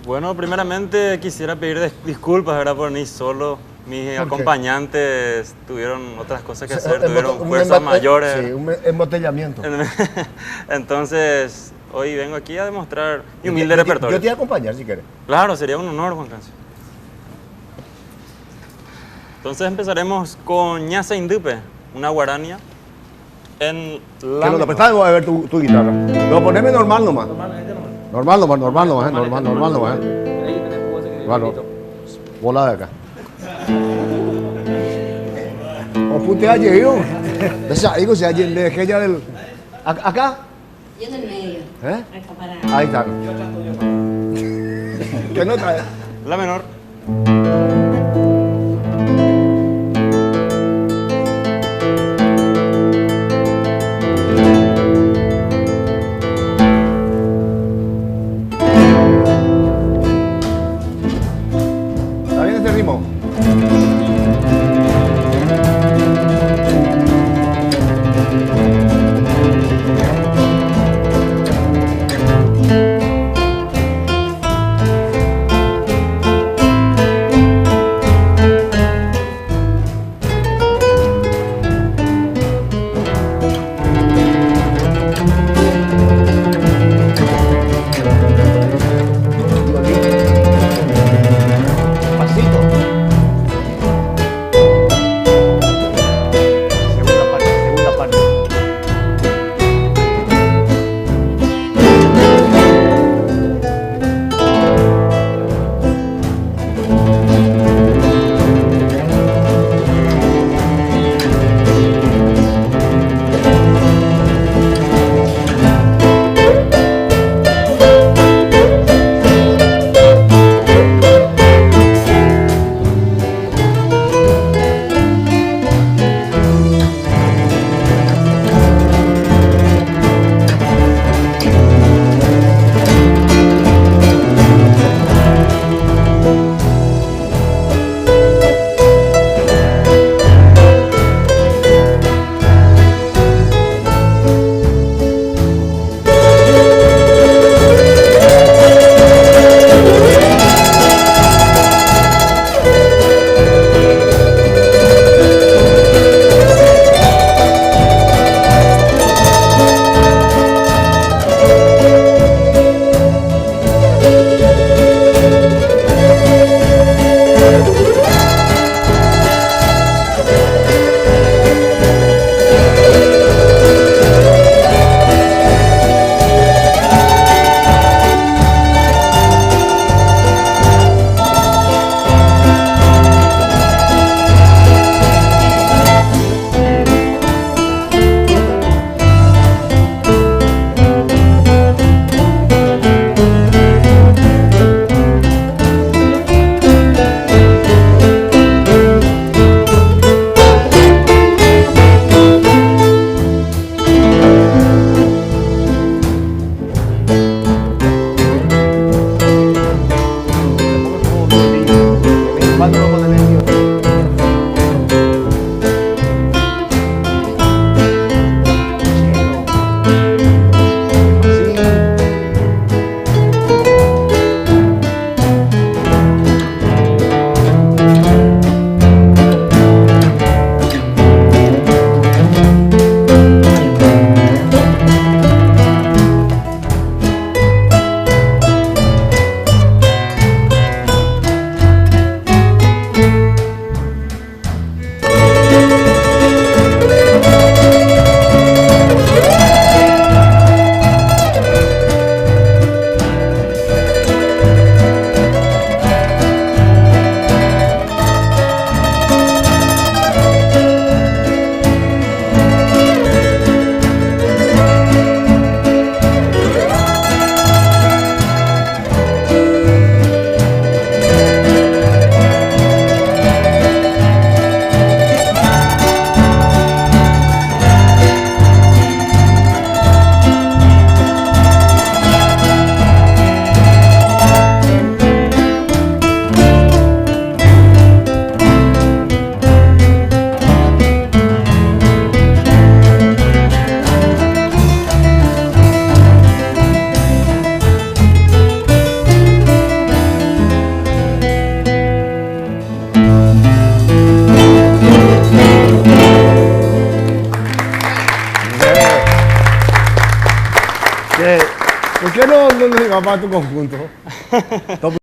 Bueno, primeramente quisiera pedir disculpas, ¿verdad? Por venir solo. Mis ¿Por qué? acompañantes tuvieron otras cosas que O sea, hacer, tuvieron fuerzas mayores. Sí, un embotellamiento. Entonces, hoy vengo aquí a demostrar mi humilde Yo repertorio. te voy a acompañar si quieres. Claro, sería un honor, Juan Cancio. Entonces empezaremos con Ñasa Indupe, una guarania en la Que lo menor. prestamos a ver tu guitarra. No, poneme normal nomás. Normal nomás, normal nomás. Bueno, bola de acá. O putea yo. Esa, digo, si alguien le dejé ya del. Acá. Yo en el medio. ¿Eh? Acá para. Ahí está. ¿Qué nota es? La menor. ¿Está bien este ritmo? ¿Por qué no nos llevamos a tu conjunto?